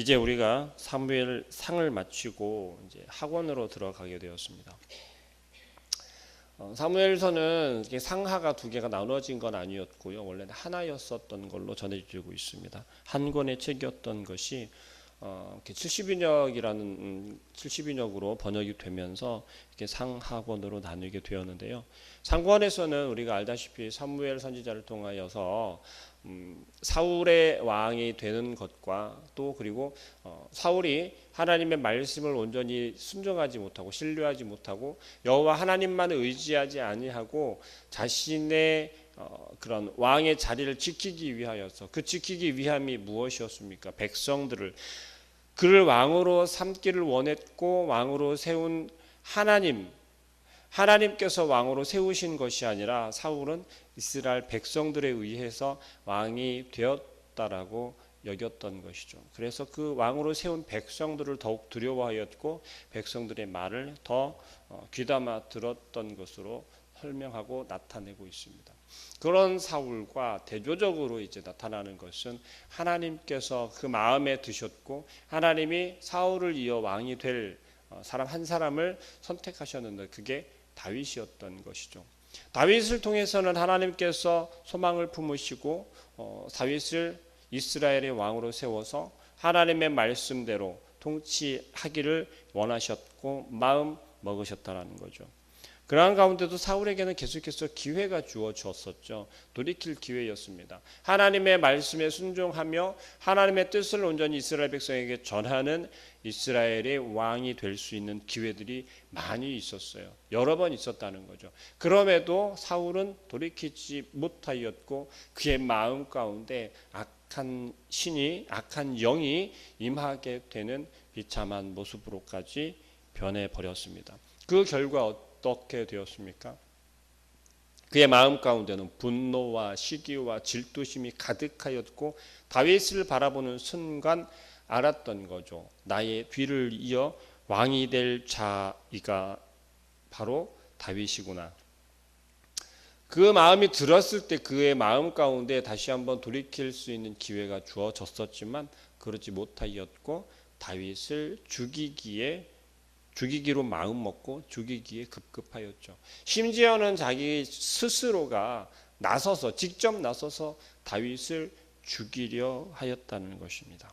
이제 우리가 사무엘 상을 마치고 이제 학원으로 들어가게 되었습니다. 사무엘서는 상하가 두 개가 나눠진 건 아니었고요. 원래는 하나였었던 걸로 전해지고 있습니다. 한 권의 책이었던 것이 70인역으로 번역이 되면서 이렇게 상하권으로 나누게 되었는데요. 상권에서는 우리가 알다시피 사무엘 선지자를 통하여서 사울의 왕이 되는 것과 또 그리고 사울이 하나님의 말씀을 온전히 순종하지 못하고 신뢰하지 못하고 여호와 하나님만 의지하지 아니하고 자신의 그런 왕의 자리를 지키기 위하여서 그 지키기 위함이 무엇이었습니까? 백성들을 그를 왕으로 삼기를 원했고 왕으로 세운 하나님께서 왕으로 세우신 것이 아니라 사울은 이스라엘 백성들에 의해서 왕이 되었다라고 여겼던 것이죠. 그래서 그 왕으로 세운 백성들을 더욱 두려워하였고 백성들의 말을 더 귀담아 들었던 것으로 설명하고 나타내고 있습니다. 그런 사울과 대조적으로 이제 나타나는 것은 하나님께서 그 마음에 드셨고 하나님이 사울을 이어 왕이 될 사람 한 사람을 선택하셨는데 그게 다윗이었던 것이죠. 다윗을 통해서는 하나님께서 소망을 품으시고 다윗을 이스라엘의 왕으로 세워서 하나님의 말씀대로 통치하기를 원하셨고 마음 먹으셨다라는 거죠. 그러한 가운데도 사울에게는 계속해서 기회가 주어졌었죠. 돌이킬 기회였습니다. 하나님의 말씀에 순종하며 하나님의 뜻을 온전히 이스라엘 백성에게 전하는 이스라엘의 왕이 될 수 있는 기회들이 많이 있었어요. 여러 번 있었다는 거죠. 그럼에도 사울은 돌이키지 못하였고 그의 마음 가운데 악한 영이 임하게 되는 비참한 모습으로까지 변해버렸습니다. 그 결과 어떻게 되었습니까? 그의 마음 가운데는 분노와 시기와 질투심이 가득하였고 다윗을 바라보는 순간 알았던 거죠. 나의 뒤를 이어 왕이 될 자이가 바로 다윗이구나. 그 마음이 들었을 때 그의 마음 가운데 다시 한번 돌이킬 수 있는 기회가 주어졌었지만 그러지 못하였고 다윗을 죽이기로 마음먹고 죽이기에 급급하였죠. 심지어는 자기 스스로가 직접 나서서 다윗을 죽이려 하였다는 것입니다.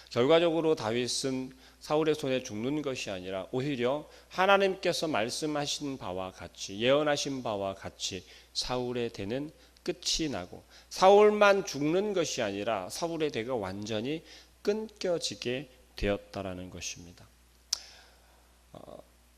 결과적으로 다윗은 사울의 손에 죽는 것이 아니라 오히려 하나님께서 말씀하신 바와 같이 예언하신 바와 같이 사울의 대는 끝이 나고 사울만 죽는 것이 아니라 사울의 대가 완전히 끊겨지게 되었다라는 것입니다.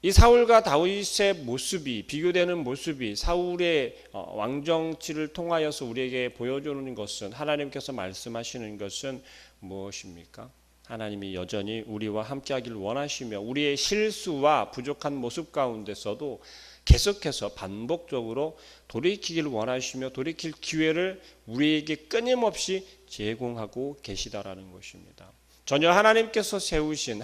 이 사울과 다윗의 모습이 비교되는 모습이 사울의 왕정치를 통하여서 우리에게 보여주는 것은 하나님께서 말씀하시는 것은 무엇입니까? 하나님이 여전히 우리와 함께하기를 원하시며 우리의 실수와 부족한 모습 가운데서도 계속해서 반복적으로 돌이키기를 원하시며 돌이킬 기회를 우리에게 끊임없이 제공하고 계시다라는 것입니다. 전혀 하나님께서 세우신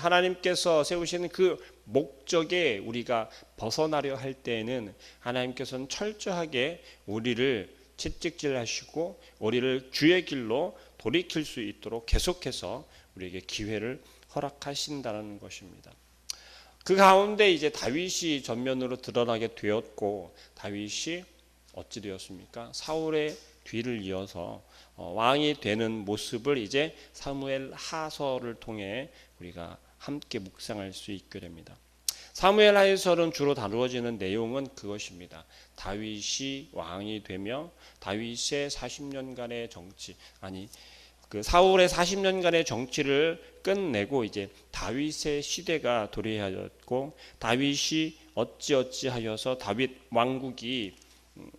그 목적에 우리가 벗어나려 할 때에는 하나님께서는 철저하게 우리를 채찍질하시고 우리를 주의 길로 돌이킬 수 있도록 계속해서 우리에게 기회를 허락하신다는 것입니다. 그 가운데 이제 다윗이 전면으로 드러나게 되었고 다윗이 어찌 되었습니까? 사울의 뒤를 이어서 왕이 되는 모습을 이제 사무엘 하서를 통해 우리가 함께 묵상할 수 있게 됩니다. 사무엘 하서는 주로 다루어지는 내용은 그것입니다. 다윗이 왕이 되며 다윗의 40년간의 사울의 40년간의 정치를 끝내고 이제 다윗의 시대가 도래하였고 다윗이 어찌하여서 다윗 왕국이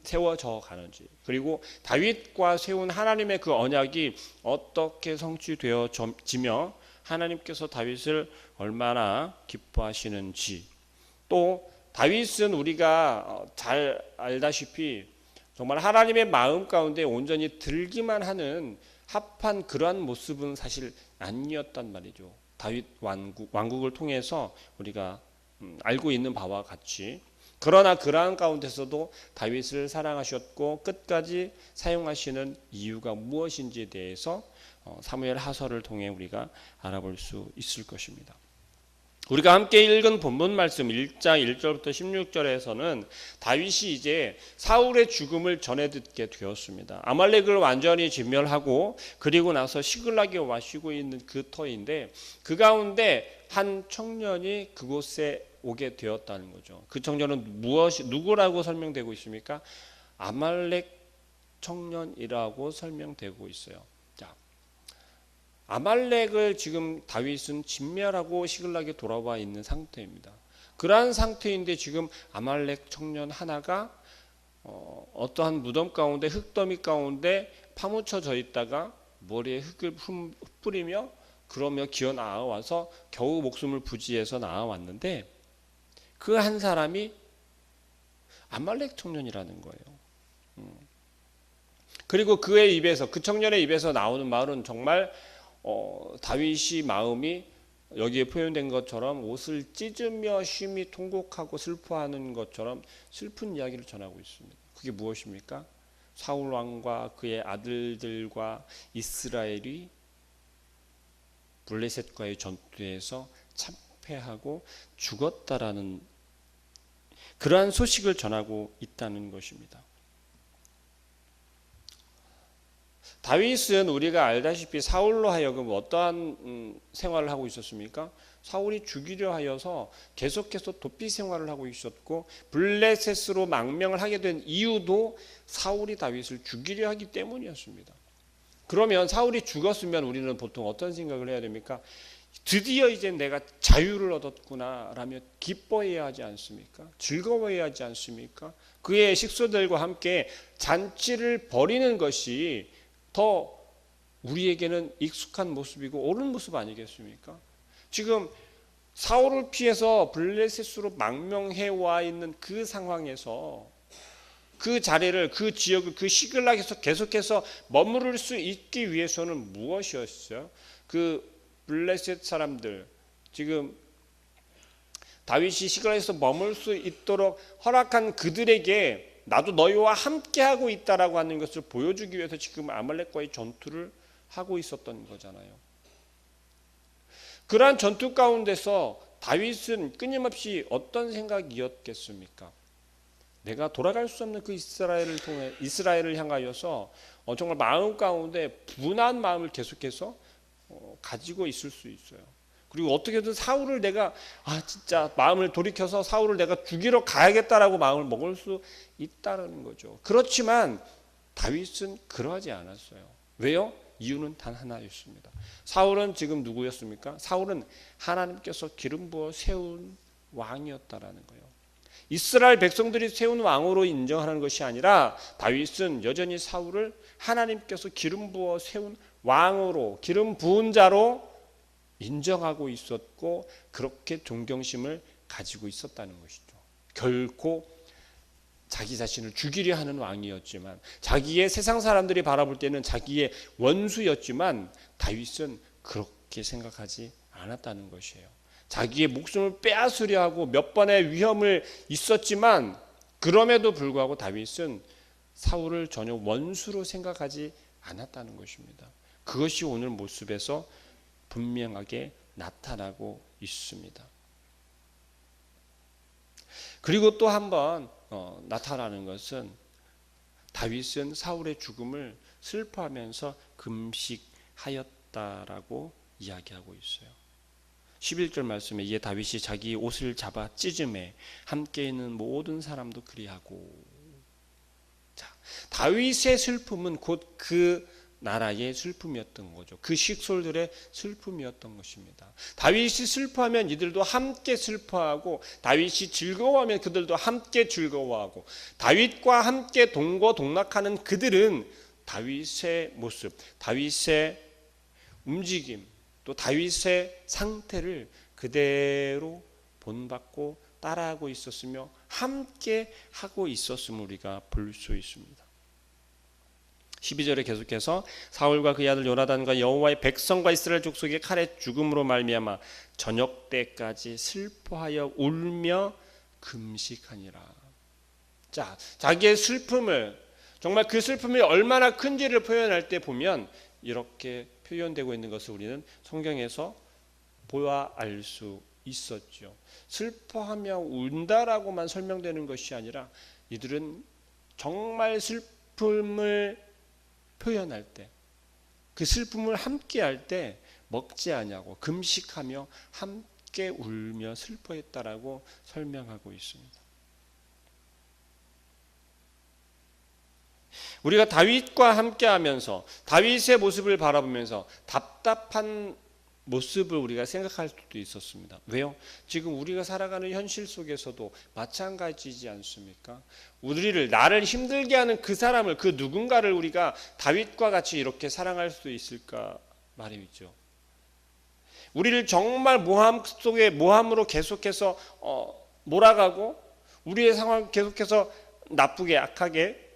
세워져 가는지 그리고 다윗과 세운 하나님의 그 언약이 어떻게 성취되어지며 하나님께서 다윗을 얼마나 기뻐하시는지 또 다윗은 우리가 잘 알다시피 정말 하나님의 마음 가운데 온전히 들기만 하는 합한 그러한 모습은 사실 아니었단 말이죠. 다윗 왕국을 통해서 우리가 알고 있는 바와 같이 그러나 그러한 가운데서도 다윗을 사랑하셨고 끝까지 사용하시는 이유가 무엇인지에 대해서 사무엘 하서를 통해 우리가 알아볼 수 있을 것입니다. 우리가 함께 읽은 본문 말씀 1장 1절부터 16절에서는 다윗이 이제 사울의 죽음을 전해 듣게 되었습니다. 아말렉을 완전히 진멸하고 그리고 나서 시글락에 와 쉬고 있는 그 터인데 그 가운데 한 청년이 그곳에 오게 되었다는 거죠. 그 청년은 누구라고 설명되고 있습니까? 아말렉 청년이라고 설명되고 있어요. 아말렉을 지금 다윗은 진멸하고 시글락에 돌아와 있는 상태입니다. 그러한 상태인데 지금 아말렉 청년 하나가 어떠한 무덤 가운데 흙더미 가운데 파묻혀져 있다가 머리에 흙을 뿌리며 그러며 기어 나와서 겨우 목숨을 부지해서 나와왔는데 그 한 사람이 아말렉 청년이라는 거예요. 그리고 그의 입에서 그 청년의 입에서 나오는 말은 정말 다윗이 마음이 여기에 표현된 것처럼 옷을 찢으며 심히 통곡하고 슬퍼하는 것처럼 슬픈 이야기를 전하고 있습니다. 그게 무엇입니까? 사울 왕과 그의 아들들과 이스라엘이 블레셋과의 전투에서 참패하고 죽었다라는 그러한 소식을 전하고 있다는 것입니다. 다윗은 우리가 알다시피 사울로 하여금 어떠한 생활을 하고 있었습니까? 사울이 죽이려 하여서 계속해서 도피 생활을 하고 있었고 블레셋으로 망명을 하게 된 이유도 사울이 다윗을 죽이려 하기 때문이었습니다. 그러면 사울이 죽었으면 우리는 보통 어떤 생각을 해야 됩니까? 드디어 이제 내가 자유를 얻었구나 라며 기뻐해야 하지 않습니까? 즐거워해야 하지 않습니까? 그의 식소들과 함께 잔치를 벌이는 것이 더 우리에게는 익숙한 모습이고 옳은 모습 아니겠습니까? 지금 사울을 피해서 블레셋으로 망명해 와 있는 그 상황에서 그 자리를 그 지역을 그 시글락에서 계속해서 머무를 수 있기 위해서는 무엇이었어요? 그 블레셋 사람들 지금 다윗이 시글락에서 머물 수 있도록 허락한 그들에게 나도 너희와 함께하고 있다라고 하는 것을 보여주기 위해서 지금 아말렉과의 전투를 하고 있었던 거잖아요. 그러한 전투 가운데서 다윗은 끊임없이 어떤 생각이었겠습니까? 내가 돌아갈 수 없는 그 이스라엘을 향하여서 정말 마음 가운데 분한 마음을 계속해서 가지고 있을 수 있어요. 그리고 어떻게든 사울을 내가 진짜 마음을 돌이켜서 사울을 내가 죽이러 가야겠다라고 마음을 먹을 수 있다는 거죠. 그렇지만 다윗은 그러하지 않았어요. 왜요? 이유는 단 하나였습니다. 사울은 지금 누구였습니까? 사울은 하나님께서 기름 부어 세운 왕이었다라는 거예요. 이스라엘 백성들이 세운 왕으로 인정하는 것이 아니라 다윗은 여전히 사울을 하나님께서 기름 부어 세운 왕으로 기름 부은 자로 인정하고 있었고 그렇게 존경심을 가지고 있었다는 것이죠. 결코 자기 자신을 죽이려 하는 왕이었지만 자기의 세상 사람들이 바라볼 때는 자기의 원수였지만 다윗은 그렇게 생각하지 않았다는 것이에요. 자기의 목숨을 빼앗으려 하고 몇 번의 위험을 있었지만 그럼에도 불구하고 다윗은 사울을 전혀 원수로 생각하지 않았다는 것입니다. 그것이 오늘 모습에서 분명하게 나타나고 있습니다. 그리고 또 한 번 나타나는 것은 다윗은 사울의 죽음을 슬퍼하면서 금식하였다라고 이야기하고 있어요. 11절 말씀에 이에 다윗이 자기 옷을 잡아 찢음에 함께 있는 모든 사람도 그리하고. 자, 다윗의 슬픔은 곧 그 나라의 슬픔이었던 거죠. 그 식솔들의 슬픔이었던 것입니다. 다윗이 슬퍼하면 이들도 함께 슬퍼하고 다윗이 즐거워하면 그들도 함께 즐거워하고 다윗과 함께 동거동락하는 그들은 다윗의 모습, 다윗의 움직임, 또 다윗의 상태를 그대로 본받고 따라하고 있었으며 함께 하고 있었음을 우리가 볼 수 있습니다. 12절에 계속해서 사울과 그의 아들 요나단과 여호와의 백성과 이스라엘 족속의 칼의 죽음으로 말미암아 저녁 때까지 슬퍼하여 울며 금식하니라. 자, 자기의 슬픔을, 정말 그 슬픔이 얼마나 큰지를 표현할 때 보면 이렇게 표현되고 있는 것을 우리는 성경에서 보아 알 수 있었죠. 슬퍼하며 운다라고만 설명되는 것이 아니라 이들은 정말 슬픔을 표현할 때, 그 슬픔을 함께 할 때 먹지 아니하고 금식하며 함께 울며 슬퍼했다라고 설명하고 있습니다. 우리가 다윗과 함께 하면서 다윗의 모습을 바라보면서 답답한 모습을 우리가 생각할 수도 있었습니다. 왜요? 지금 우리가 살아가는 현실 속에서도 마찬가지지 않습니까? 나를 힘들게 하는 그 사람을, 그 누군가를 우리가 다윗과 같이 이렇게 사랑할 수 있을까 말이죠. 우리를 정말 모함으로 계속해서 몰아가고 우리의 상황을 계속해서 나쁘게 악하게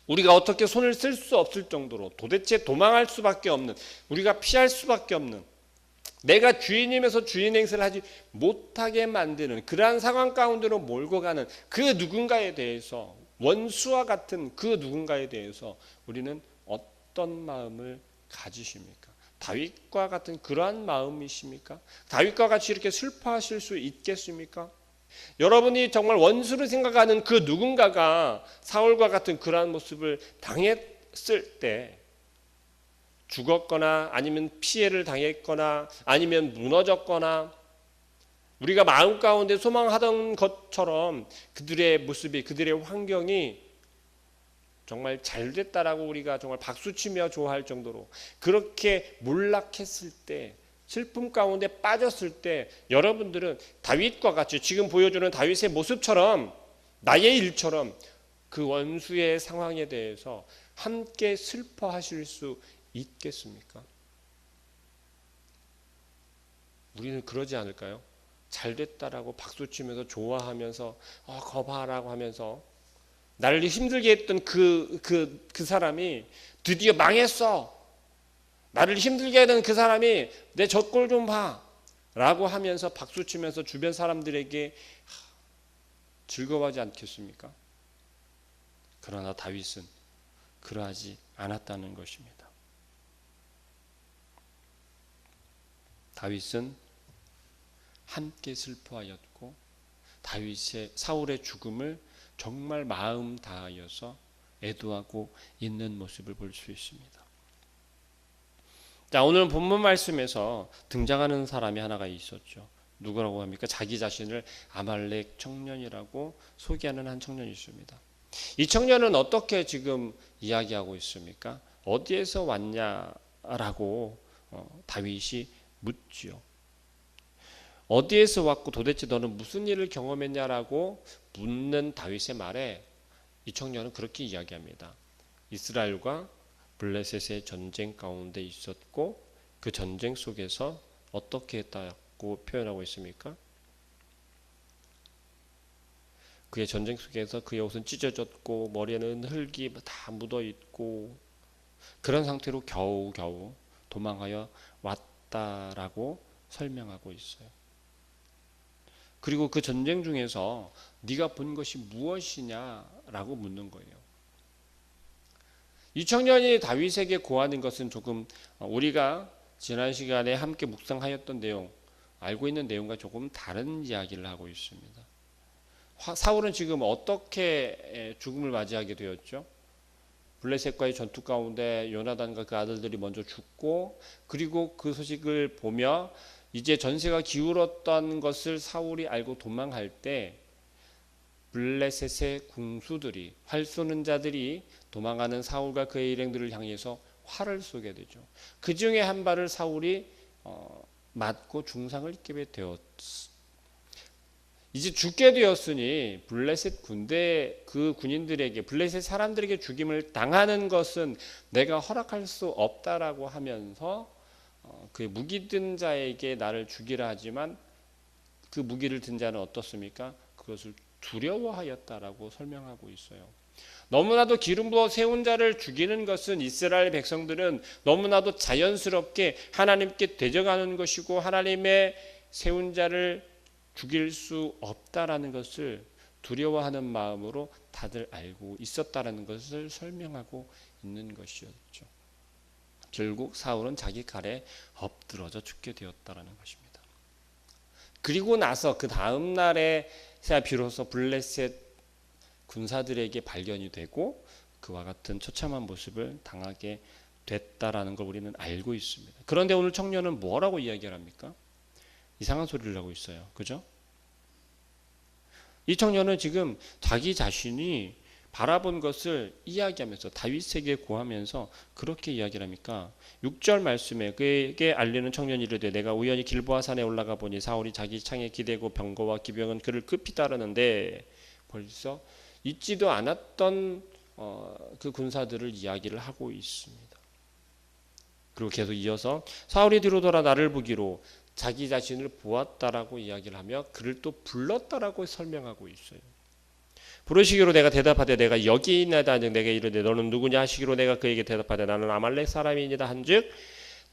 우리가 어떻게 손을 쓸 수 없을 정도로 도대체 도망할 수밖에 없는, 우리가 피할 수밖에 없는, 내가 주인임에서 주인 행세를 하지 못하게 만드는 그러한 상황 가운데로 몰고 가는 그 누군가에 대해서, 원수와 같은 그 누군가에 대해서 우리는 어떤 마음을 가지십니까? 다윗과 같은 그러한 마음이십니까? 다윗과 같이 이렇게 슬퍼하실 수 있겠습니까? 여러분이 정말 원수를 생각하는 그 누군가가 사울과 같은 그러한 모습을 당했을 때, 죽었거나 아니면 피해를 당했거나 아니면 무너졌거나 우리가 마음 가운데 소망하던 것처럼 그들의 모습이, 그들의 환경이 정말 잘 됐다라고 우리가 정말 박수치며 좋아할 정도로 그렇게 몰락했을 때, 슬픔 가운데 빠졌을 때 여러분들은 다윗과 같이 지금 보여주는 다윗의 모습처럼, 나의 일처럼 그 원수의 상황에 대해서 함께 슬퍼하실 수 있겠습니까? 우리는 그러지 않을까요? 잘 됐다라고 박수치면서 좋아하면서 거봐라고 하면서 나를 힘들게 했던 그 사람이 드디어 망했어, 나를 힘들게 하던 그 사람이 내 젖골 좀 봐 라고 하면서 박수치면서 주변 사람들에게 즐거워하지 않겠습니까? 그러나 다윗은 그러하지 않았다는 것입니다. 다윗은 함께 슬퍼하였고 사울의 죽음을 정말 마음 다하여서 애도하고 있는 모습을 볼 수 있습니다. 자, 오늘 본문 말씀에서 등장하는 사람이 하나가 있었죠. 누구라고 합니까? 자기 자신을 아말렉 청년이라고 소개하는 한 청년이 있습니다. 이 청년은 어떻게 지금 이야기하고 있습니까? 어디에서 왔냐라고 다윗이 묻지요. 어디에서 왔고 도대체 너는 무슨 일을 경험했냐라고 묻는 다윗의 말에 이 청년은 그렇게 이야기합니다. 이스라엘과 블레셋의 전쟁 가운데 있었고 그 전쟁 속에서 어떻게 했다고 표현하고 있습니까? 그의 전쟁 속에서 그의 옷은 찢어졌고 머리에는 흙이 다 묻어있고 그런 상태로 겨우겨우 도망하여 왔다라고 설명하고 있어요. 그리고 그 전쟁 중에서 네가 본 것이 무엇이냐라고 묻는 거예요. 이 청년이 다윗에게 고하는 것은 조금 우리가 지난 시간에 함께 묵상하였던 내용, 알고 있는 내용과 조금 다른 이야기를 하고 있습니다. 사울은 지금 어떻게 죽음을 맞이하게 되었죠? 블레셋과의 전투 가운데 요나단과 그 아들들이 먼저 죽고, 그리고 그 소식을 보며 이제 전세가 기울었던 것을 사울이 알고 도망할 때 블레셋의 궁수들이, 활 쏘는 자들이 도망가는 사울과 그의 일행들을 향해서 활을 쏘게 되죠. 그 중에 한 발을 사울이 맞고 중상을 입게 되었습니다. 이제 죽게 되었으니 블레셋 군대 그 군인들에게, 블레셋 사람들에게 죽임을 당하는 것은 내가 허락할 수 없다라고 하면서 그 무기 든 자에게 나를 죽이라 하지만 그 무기를 든 자는 어떻습니까? 그것을 두려워하였다라고 설명하고 있어요. 너무나도 기름 부어 세운 자를 죽이는 것은 이스라엘 백성들은 너무나도 자연스럽게 하나님께 대적하는 것이고 하나님의 세운 자를 죽일 수 없다라는 것을 두려워하는 마음으로 다들 알고 있었다라는 것을 설명하고 있는 것이었죠. 결국 사울은 자기 칼에 엎드러져 죽게 되었다라는 것입니다. 그리고 나서 그 다음 날에 비로소 블레셋 군사들에게 발견이 되고 그와 같은 처참한 모습을 당하게 됐다라는 걸 우리는 알고 있습니다. 그런데 오늘 청년은 뭐라고 이야기를 합니까? 이상한 소리를 하고 있어요. 그죠? 이 청년은 지금 자기 자신이 바라본 것을 이야기하면서 다윗에게 고하면서 그렇게 이야기를 합니까? 6절 말씀에 그에게 알리는 청년이 이르되 내가 우연히 길보아 산에 올라가 보니 사울이 자기 창에 기대고 병거와 기병은 그를 급히 따르는데 벌써 잊지도 않았던 그 군사들을 이야기를 하고 있습니다. 그리고 계속 이어서 사울이 뒤로 돌아 나를 보기로 자기 자신을 보았다라고 이야기를 하며 그를 또 불렀다라고 설명하고 있어요. 부르시기로 내가 대답하되 내가 여기 있나이다 내게 이르되 너는 누구냐 하시기로 내가 그에게 대답하되 나는 아말렉 사람이니이다 한즉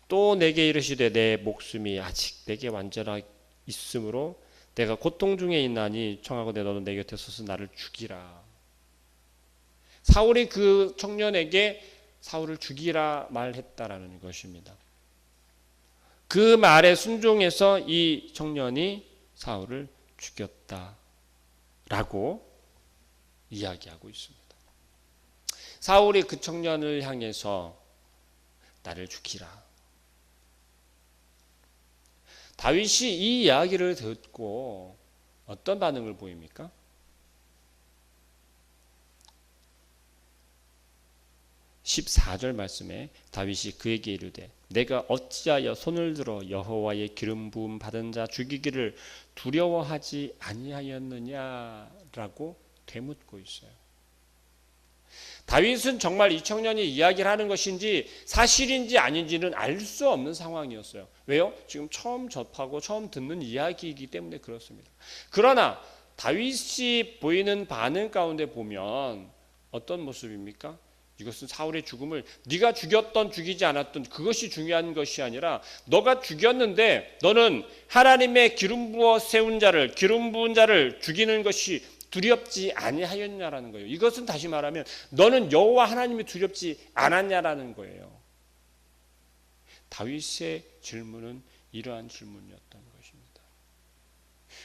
또 내게 이르시되 내 목숨이 아직 내게 완전하 있으므로 내가 고통 중에 있나니 청하고내 너는 내 곁에 서서 나를 죽이라. 사울이 그 청년에게 사울을 죽이라 말했다라는 것입니다. 그 말에 순종해서 이 청년이 사울을 죽였다라고 이야기하고 있습니다. 사울이 그 청년을 향해서 나를 죽이라. 다윗이 이 이야기를 듣고 어떤 반응을 보입니까? 14절 말씀에 다윗이 그에게 이르되 내가 어찌하여 손을 들어 여호와의 기름 부음 받은 자 죽이기를 두려워하지 아니하였느냐라고 되묻고 있어요. 다윗은 정말 이 청년이 이야기를 하는 것인지 사실인지 아닌지는 알 수 없는 상황이었어요. 왜요? 지금 처음 접하고 처음 듣는 이야기이기 때문에 그렇습니다. 그러나 다윗이 보이는 반응 가운데 보면 어떤 모습입니까? 이것은 사울의 죽음을 네가 죽였던 죽이지 않았던 그것이 중요한 것이 아니라 너가 죽였는데 너는 하나님의 기름 부어 세운 자를 기름 부은 자를 죽이는 것이 두렵지 아니하였냐라는 거예요. 이것은 다시 말하면 너는 여호와 하나님이 두렵지 않았냐라는 거예요. 다윗의 질문은 이러한 질문이었던 것입니다.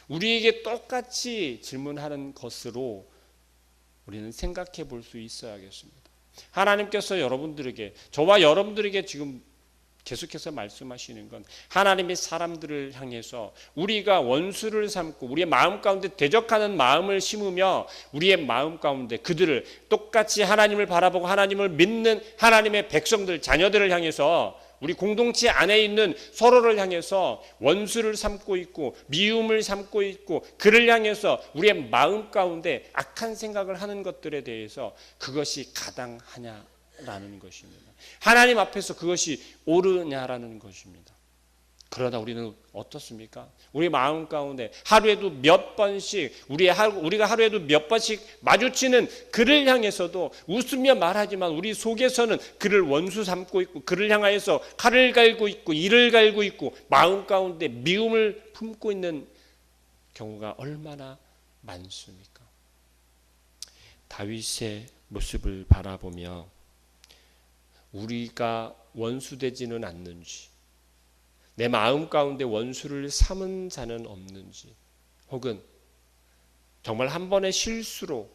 우리에게 똑같이 질문하는 것으로 우리는 생각해 볼 수 있어야겠습니다. 하나님께서 여러분들에게 저와 여러분들에게 지금 계속해서 말씀하시는 건 하나님의 사람들을 향해서 우리가 원수를 삼고 우리의 마음 가운데 대적하는 마음을 심으며 우리의 마음 가운데 그들을 똑같이 하나님을 바라보고 하나님을 믿는 하나님의 백성들 자녀들을 향해서 우리 공동체 안에 있는 서로를 향해서 원수를 삼고 있고 미움을 삼고 있고 그를 향해서 우리의 마음 가운데 악한 생각을 하는 것들에 대해서 그것이 가당하냐라는 것입니다. 하나님 앞에서 그것이 옳으냐라는 것입니다. 그러나 우리는 어떻습니까? 우리 마음 가운데 하루에도 몇 번씩 우리가 하루에도 몇 번씩 마주치는 그를 향해서도 웃으며 말하지만 우리 속에서는 그를 원수 삼고 있고 그를 향하여서 칼을 갈고 있고 이를 갈고 있고 마음 가운데 미움을 품고 있는 경우가 얼마나 많습니까? 다윗의 모습을 바라보며 우리가 원수되지는 않는지 내 마음 가운데 원수를 삼은 자는 없는지 혹은 정말 한 번의 실수로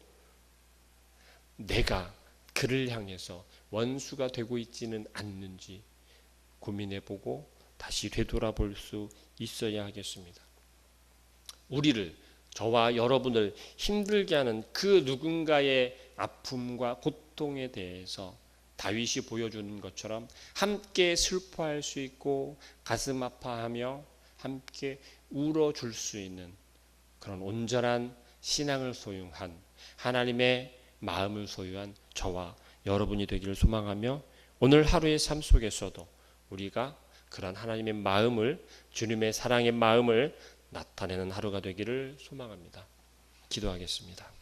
내가 그를 향해서 원수가 되고 있지는 않는지 고민해보고 다시 되돌아볼 수 있어야 하겠습니다. 우리를 저와 여러분을 힘들게 하는 그 누군가의 아픔과 고통에 대해서 다윗이 보여주는 것처럼 함께 슬퍼할 수 있고 가슴 아파하며 함께 울어줄 수 있는 그런 온전한 신앙을 소유한 하나님의 마음을 소유한 저와 여러분이 되기를 소망하며 오늘 하루의 삶 속에서도 우리가 그런 하나님의 마음을 주님의 사랑의 마음을 나타내는 하루가 되기를 소망합니다. 기도하겠습니다.